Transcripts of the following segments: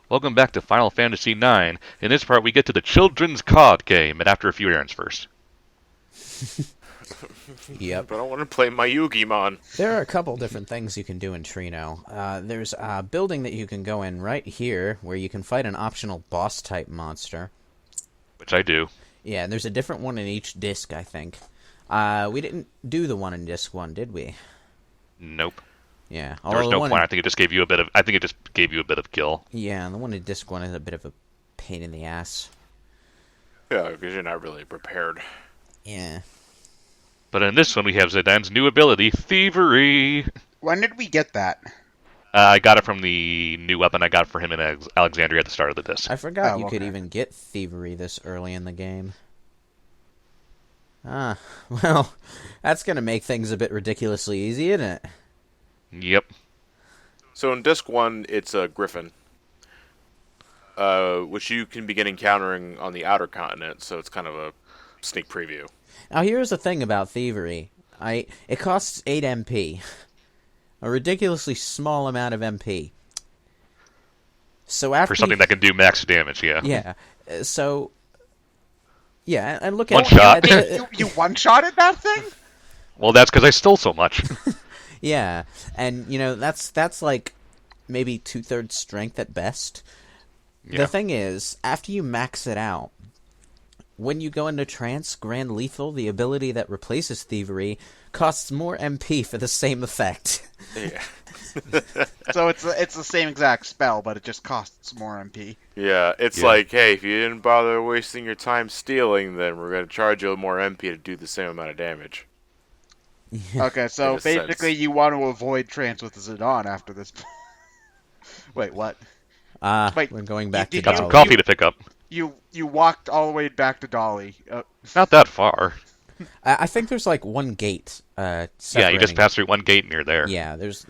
Welcome back to Final Fantasy IX. In this part, we get to the children's card game, and after a few errands first. Yep. But I want to play my Yu-Gi-Mon. There are a couple different things you can do in Trino. There's a building that you can go in right here where you can fight an optional boss-type monster. Which I do. Yeah, and there's a different one in each disc, I think. We didn't do the one in disc 1, did we? Nope. Yeah. There was although no the one point. in- I think it just gave you a bit of. I think it just gave you a bit of kill. Yeah, and the one in disc 1 is a bit of a pain in the ass. Yeah, because you're not really prepared. Yeah. But in this one, we have Zidane's new ability, Thievery. When did we get that? I got it from the new weapon I got for him in Alexandria at the start of the disc. I forgot Oh, you could okay. even get thievery this early in the game. Well, that's gonna make things a bit ridiculously easy, isn't it? Yep. So in Disc 1, it's a Griffin, which you can begin encountering on the outer continent, so it's kind of a sneak preview. Now here's the thing about thievery. It costs 8 MP. A ridiculously small amount of MP. So after For something that can do max damage, yeah. Yeah. So yeah, and look One at shot. You one-shotted that thing? Well, that's because I stole so much. Yeah, and that's like maybe 2/3 strength at best. Yeah. The thing is, after you max it out, when you go into trance, Grand Lethal, the ability that replaces thievery, costs more MP for the same effect. Yeah. So it's the same exact spell, but it just costs more MP. Yeah, it's Yeah. like, hey, if you didn't bother wasting your time stealing, then we're going to charge you more MP to do the same amount of damage. Okay, so In a basically sense. you want to avoid trance with Zidane after this. Wait, what? Wait, We're going back to did Got some Dolly. coffee to pick up. You walked all the way back to Dolly. Not that far. I think there's like one gate. Yeah, you Separating. just pass through one gate and you're there. Yeah, there's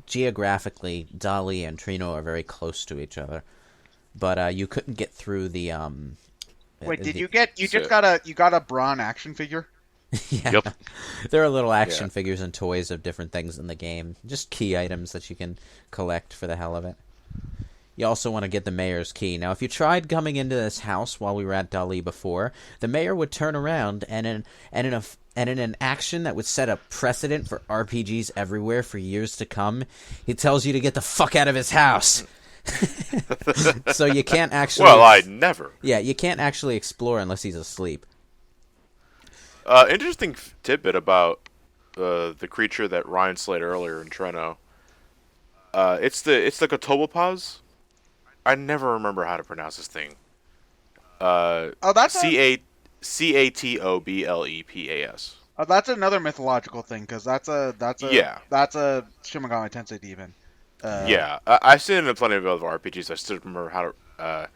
geographically, Dolly and Trino are very close to each other, but you couldn't get through the. Wait, did the- you get? You just So- got a Braun action figure? Yeah. Yep. There are little action Yeah. figures and toys of different things in the game, just key items that you can collect for the hell of it. You also want to get the mayor's key. Now, if you tried coming into this house while we were at Dali before, the mayor would turn around and in an action that would set a precedent for RPGs everywhere for years to come, he tells you to get the fuck out of his house. So you can't actually. Well, I'd never. Yeah, you can't actually explore unless he's asleep. Interesting tidbit about the creature that Ryan slayed earlier in Treno. It's the Catoblepas. I never remember how to pronounce this thing. Oh, that's Catoblepas. that's another mythological thing because that's a Yeah. that's a Shimigami Tensei demon. Yeah, I've seen it in plenty of other RPGs. I still remember how to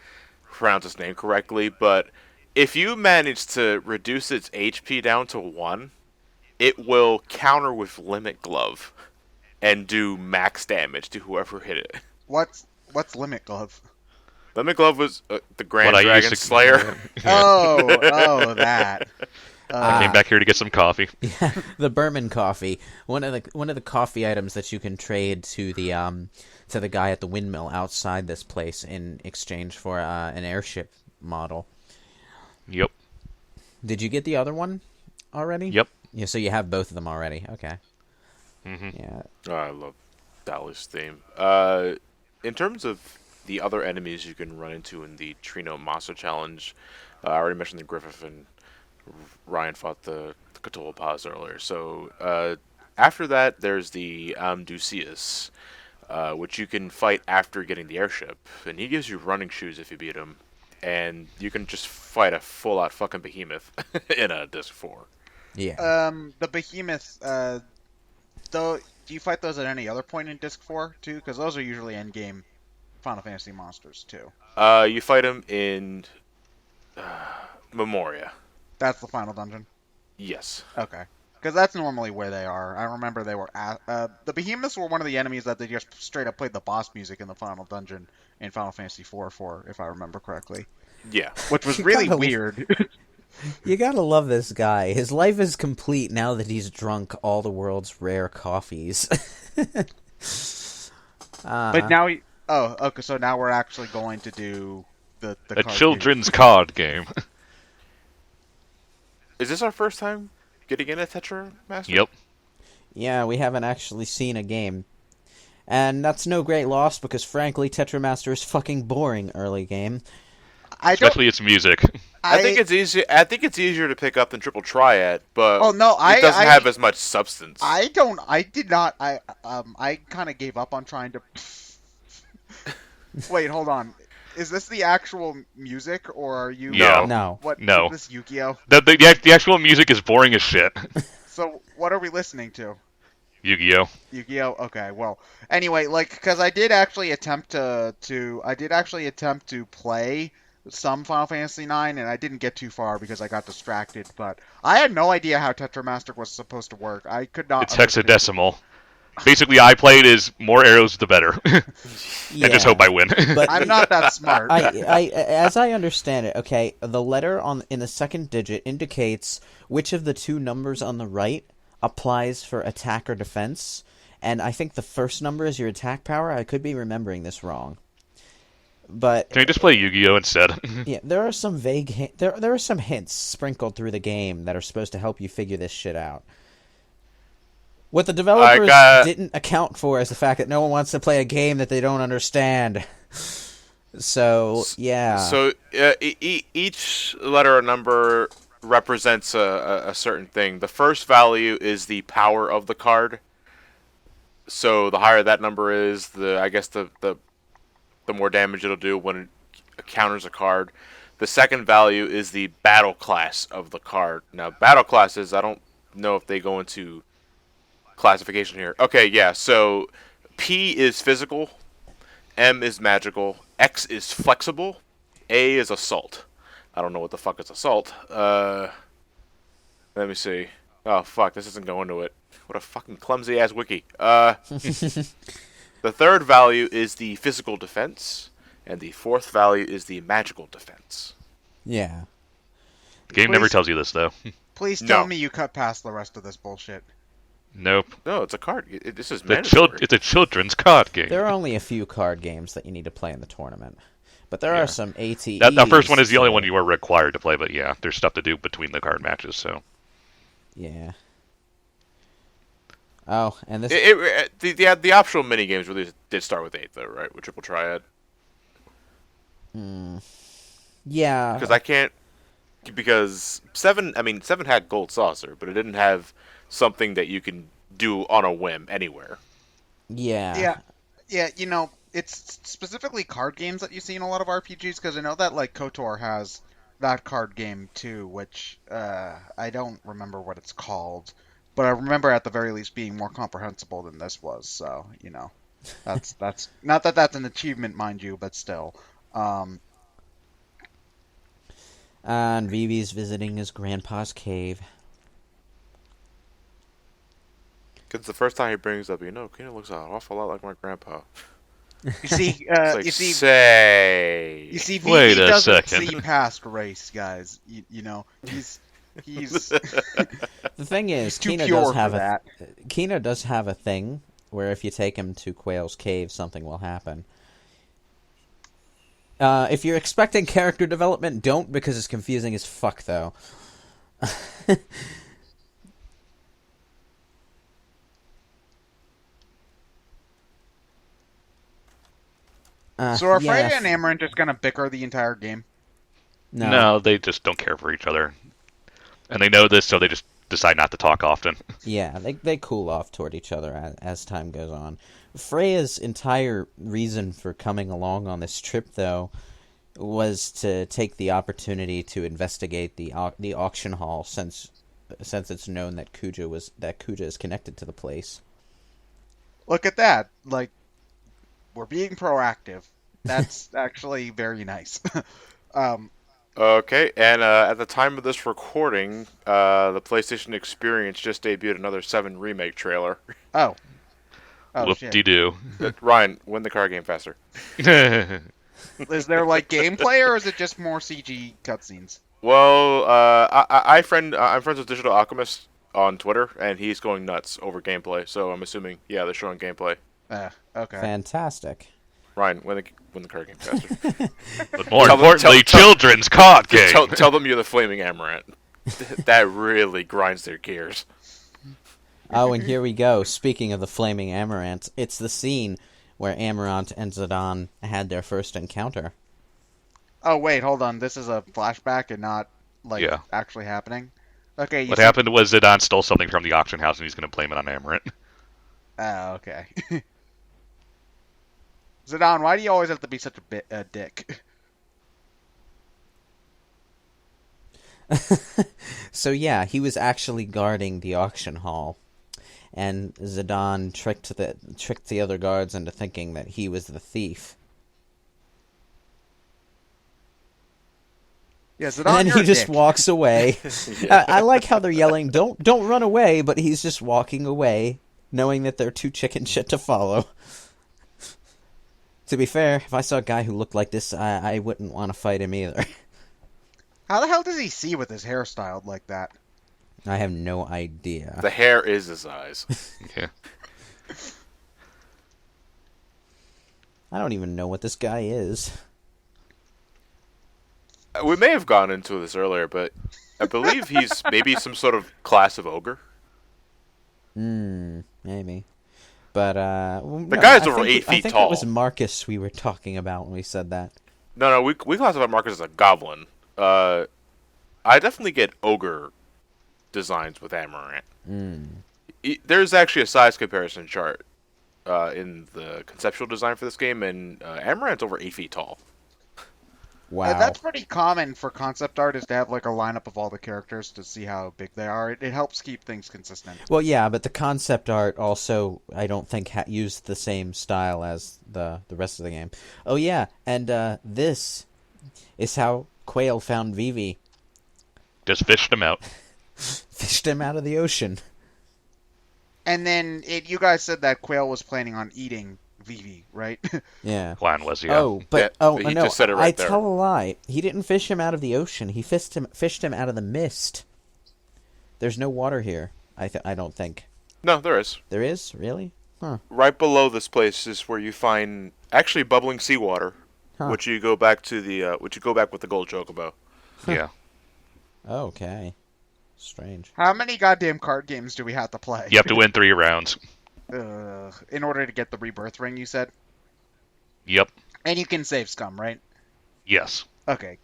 pronounce its name correctly. But if you manage to reduce its HP down to 1, it will counter with Limit Glove and do max damage to whoever hit it. What's Limit Glove? Limit Glove was the Grand What I Dragon used to- Slayer. Oh, that. I came back here to get some coffee. Yeah, the Berman coffee. One of the coffee items that you can trade to the guy at the windmill outside this place in exchange for an airship model. Yep. Did you get the other one already? Yep. Yeah, so you have both of them already. Okay. Mm-hmm. Yeah. Oh, I love Dali's theme. In terms of the other enemies you can run into in the Trino Monster Challenge, I already mentioned the Griffith and Ryan fought the Catolpas earlier. So after that, there's the Amdusius, which you can fight after getting the airship, and he gives you running shoes if you beat him, and you can just fight a full-out fucking behemoth in a Disc 4. Yeah. The behemoth. Though, do you fight those at any other point in Disc 4 too? Because those are usually end-game Final Fantasy monsters too. You fight him in Memoria. That's the final dungeon. Yes. Okay. Because that's normally where they are. I remember they were at. The behemoths were one of the enemies that they just straight up played the boss music in the final dungeon in Final Fantasy 4 for, if I remember correctly. Yeah. Which was You really gotta- weird. You gotta love this guy. His life is complete now that he's drunk all the world's rare coffees. But now, Oh, okay. So now we're actually going to do the A card game. children's card game. Is this our first time getting in a Tetra Master? Yep. Yeah, we haven't actually seen a game. And that's no great loss because, frankly, Tetramaster is fucking boring early game. Especially its music. I think it's easy. I think it's easier to pick up than Triple Triad, but Oh no, it doesn't have as much substance. I don't. I did not. I kind of gave up on trying to. Wait, hold on. Is this the actual music, or are you? Yeah. No. What? No. Is this Yu-Gi-Oh? The actual music is boring as shit. So what are we listening to? Yu-Gi-Oh. Yu-Gi-Oh. Okay. Well, anyway, like, because I did actually attempt to play some Final Fantasy IX, and I didn't get too far because I got distracted. But I had no idea how Tetramaster was supposed to work. I could not. It's understand. hexadecimal. Basically, I played is more arrows the better. Yeah. And just hope I win. But I'm not that smart. as I understand it, okay, the letter in the second digit indicates which of the two numbers on the right applies for attack or defense, and I think the first number is your attack power. I could be remembering this wrong. But Can we just play Yu-Gi-Oh instead? yeah, there are some vague there are some hints sprinkled through the game that are supposed to help you figure this shit out. What the developers didn't account for is the fact that no one wants to play a game that they don't understand. So, yeah. So each letter or number represents a certain thing. The first value is the power of the card. So the higher that number is, the more damage it'll do when it counters a card. The second value is the battle class of the card. Now, battle classes, I don't know if they go into classification here. Okay, yeah, so P is physical, M is magical, X is flexible, A is assault. I don't know what the fuck is assault. Let me see. Oh, fuck, this isn't going to it. What a fucking clumsy-ass wiki. The third value is the physical defense, and the fourth value is the magical defense. Yeah. The game never tells you this, though. Please tell No. me you cut past the rest of this bullshit. Nope. No, it's a card. This is mandatory. It's a children's card game. There are only a few card games that you need to play in the tournament. But there are some ATEs. That first one is the only one you are required to play, but yeah, there's stuff to do between the card matches, so. Yeah. Oh, and this... The optional mini games really did start with 8, though, right? With Triple Triad. Yeah. Because 7 had Gold Saucer, but it didn't have something that you can do on a whim anywhere. Yeah. Yeah, you know, it's specifically card games that you see in a lot of RPGs, because I know that, like, KOTOR has that card game, too, which, I don't remember what it's called, but I remember at the very least being more comprehensible than this was, so, you know, that's not that that's an achievement, mind you, but still. And Vivi's visiting his grandpa's cave. Because the first time he brings up, Kino looks an awful lot like my grandpa. You see, say. you see, Wait Vivi a doesn't second. see past race, guys. You know, he's The thing is, too Kina pure does for have that. Kina does have a thing where if you take him to Quail's cave, something will happen. If you're expecting character development, don't, because it's confusing as fuck, though. So are Freya yeah. and Amaranth just gonna bicker the entire game? No, they just don't care for each other. And they know this, so they just decide not to talk often. Yeah, they cool off toward each other as time goes on. Freya's entire reason for coming along on this trip, though, was to take the opportunity to investigate the auction hall, since it's known that Kuja is connected to the place. Look at that! Like, we're being proactive. That's actually very nice. Okay, and at the time of this recording, the PlayStation Experience just debuted another 7 remake trailer. Oh shit! Whoop-de-doo. Ryan, win the card game faster. Is there like gameplay, or is it just more CG cutscenes? Well, I'm friends with Digital Alchemist on Twitter, and he's going nuts over gameplay. So I'm assuming, yeah, they're showing gameplay. Okay. Fantastic. Ryan, win the card game faster. But more Tell them- importantly, tell- children's card game. Tell them you're the flaming amaranth. That really grinds their gears. Oh, and here we go. Speaking of the flaming amaranth, it's the scene where Amaranth and Zidane had their first encounter. Oh wait, hold on. This is a flashback and not like Yeah. actually happening. Okay. What happened was Zidane stole something from the auction house and he's going to blame it on Amaranth. Oh, okay. Zidane, why do you always have to be such a dick? So yeah, he was actually guarding the auction hall, and Zidane tricked the other guards into thinking that he was the thief. Yeah, Zidane, And then you're he a just dick. walks away. I like how they're yelling, "Don't run away!" But he's just walking away, knowing that they're too chicken shit to follow. To be fair, if I saw a guy who looked like this, I wouldn't want to fight him either. How the hell does he see with his hair styled like that? I have no idea. The hair is his eyes. Yeah. I don't even know what this guy is. We may have gone into this earlier, but I believe he's maybe some sort of class of ogre. Maybe. But, The guy's over 8 I feet think tall. it was Marcus we were talking about when we said that. No, we classify Marcus as a goblin. I definitely get ogre designs with Amaranth. There's actually a size comparison chart in the conceptual design for this game, and Amaranth's over 8 feet tall. Wow. That's pretty common for concept art, is to have like a lineup of all the characters to see how big they are. It helps keep things consistent. Well, yeah, but the concept art also, I don't think, used the same style as the rest of the game. Oh, yeah, and this is how Quail found Vivi. Just fished him out. Fished him out of the ocean. And then you guys said that Quail was planning on eating Vivi, right? Yeah. Plan was, yeah. Oh, but Yeah, but he no, just said it right I there. tell a lie. He didn't fish him out of the ocean. He fished him out of the mist. There's no water here. I don't think No, there is. there is. Really? Huh. Right below this place is where you find actually bubbling seawater, Huh. which you go back to the with the gold chocobo. Yeah. Okay. Strange. How many goddamn card games do we have to play? You have to win 3 rounds. In order to get the rebirth ring, you said? Yep. And you can save scum, right? Yes. Okay.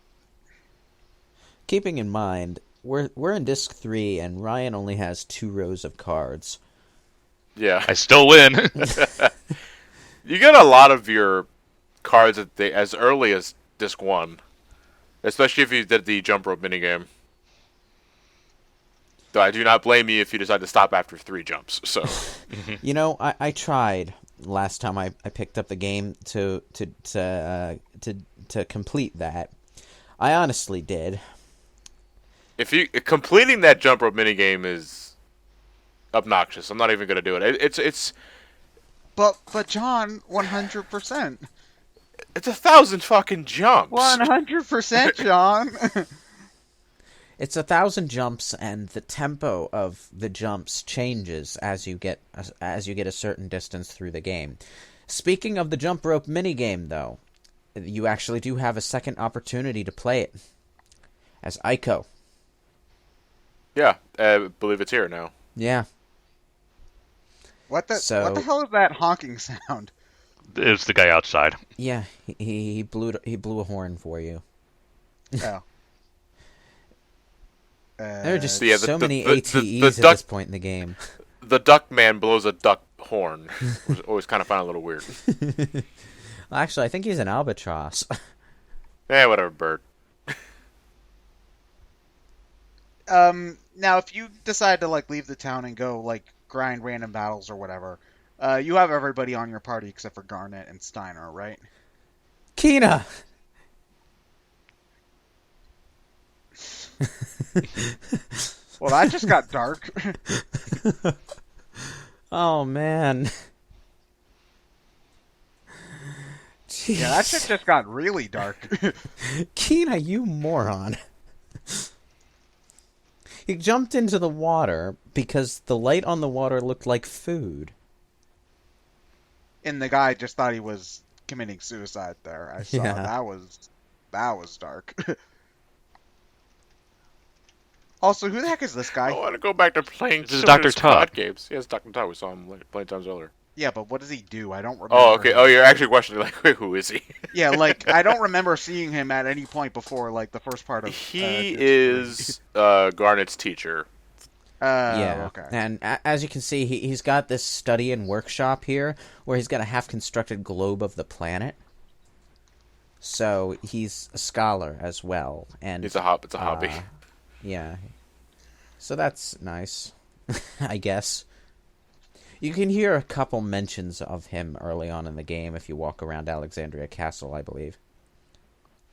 Keeping in mind, we're in disc 3, and Ryan only has 2 rows of cards. Yeah, I still win. you get a lot of your cards as early as disc 1, especially if you did the jump rope minigame. Though I do not blame you if you decide to stop after 3 jumps. So You know, I tried last time I picked up the game to complete that. I honestly did. if you completing that jump rope minigame is obnoxious. I'm not even gonna do it. It's But John, 100%. 1,000 fucking jumps. 100%, John. It's 1,000 jumps, and the tempo of the jumps changes as you get a certain distance through the game. Speaking of the jump rope minigame, though, you actually do have a second opportunity to play it as Ico. Yeah, I believe it's here now. Yeah. What the hell is that honking sound? It's the guy outside. Yeah, he blew a horn for you. Oh. There are just Yeah, so many the ATEs at duck- this point in the game. The duck man blows a duck horn. Which I always kind of find a little weird. Actually, I think he's an albatross. Whatever, bird. Now if you decide to like leave the town and go like grind random battles or whatever, you have everybody on your party except for Garnet and Steiner, right? Kina! Well, that just got dark. Oh, man. Jeez. Yeah, that shit just got really dark. Kina, you moron. He jumped into the water because the light on the water looked like food. And the guy just thought he was committing suicide there. I saw Yeah. that was dark. Also, who the heck is this I guy? want to go back to playing This is children's Dr. Todd. COD games. Yes, Dr. Todd. We saw him playing times earlier. Yeah, but what does he do? I don't remember. Oh, okay. him. Oh, you're actually questioning like, wait, who is he? Yeah, like I don't remember seeing him at any point before like the first part of. He Disc is Garnet's teacher. Yeah, Okay. and as you can see, he's got this study and workshop here where he's got a half-constructed globe of the planet. So he's a scholar as well, and It's a hobby. Yeah, so that's nice, I guess. You can hear a couple mentions of him early on in the game if you walk around Alexandria Castle, I believe.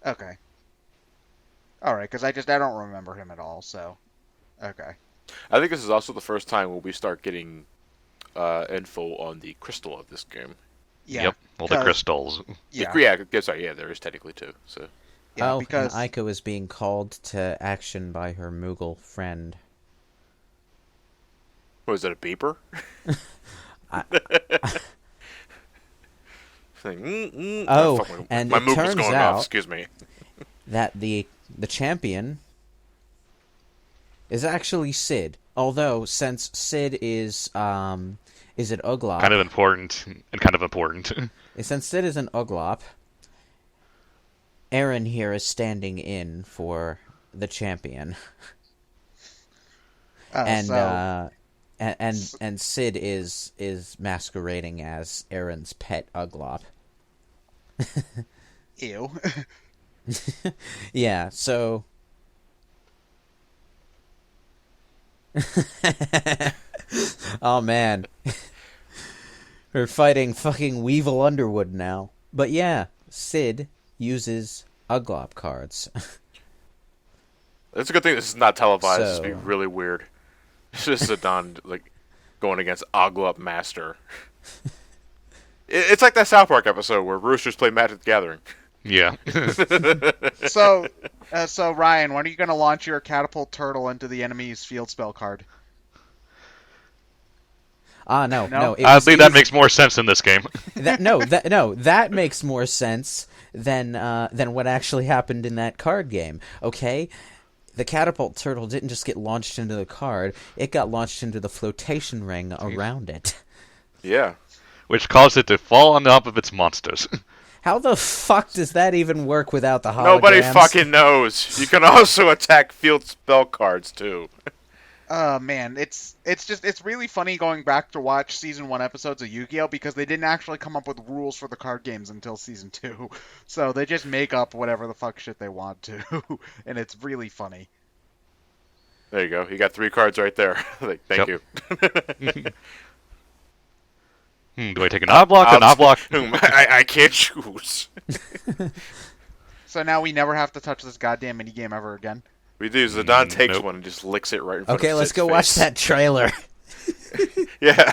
Okay. All right, because I don't remember him at all. So, okay. I think this is also the first time when we start getting info on the crystal of this game. Yeah. Yep. Well, the 'cause- crystals. Yeah, sorry, yeah, there is technically two. So Yeah, oh, because and Aiko is being called to action by her Moogle friend. was it a beeper? I- Saying, Oh, fuck, and my it move was turns going out- off. Excuse me. That the champion is actually Sid. Although, since Sid is an Uglop, Kind of important and kind of important. since Sid is an Uglop, Aaron here is standing in for the champion, and so and Sid is masquerading as Aaron's pet Uglop. ew. Yeah, so. Oh man. We're fighting fucking Weevil Underwood now. But yeah, Sid uses Uglop cards. It's a good thing this is not televised. This would be So- really weird. It's just Zidane like going against Oglup Master. It's like that South Park episode where roosters play Magic the Gathering. Yeah. So Ryan, when are you going to launch your catapult turtle into the enemy's field spell card? No. No? It was Oddly, that easy- makes more sense in this game. that makes more sense than what actually happened in that card game. Okay, the catapult turtle didn't just get launched into the card; it got launched into the flotation ring around it. Yeah. Which caused it to fall on top of its monsters. How the fuck does that even work without the holograms? Nobody fucking knows. You can also attack field spell cards too. Man, it's really funny going back to watch season 1 episodes of Yu-Gi-Oh because they didn't actually come up with rules for the card games until season 2. So they just make up whatever the fuck shit they want to, and it's really funny. There you go. You got 3 cards right there. Like, thank Yep. you. Do I take an oblong? An oblong? I can't choose. So now we never have to touch this goddamn minigame ever again. We do. Zidane takes Nope. one and just licks it right in front of Okay, let's Sid's go watch face. that trailer. Yeah.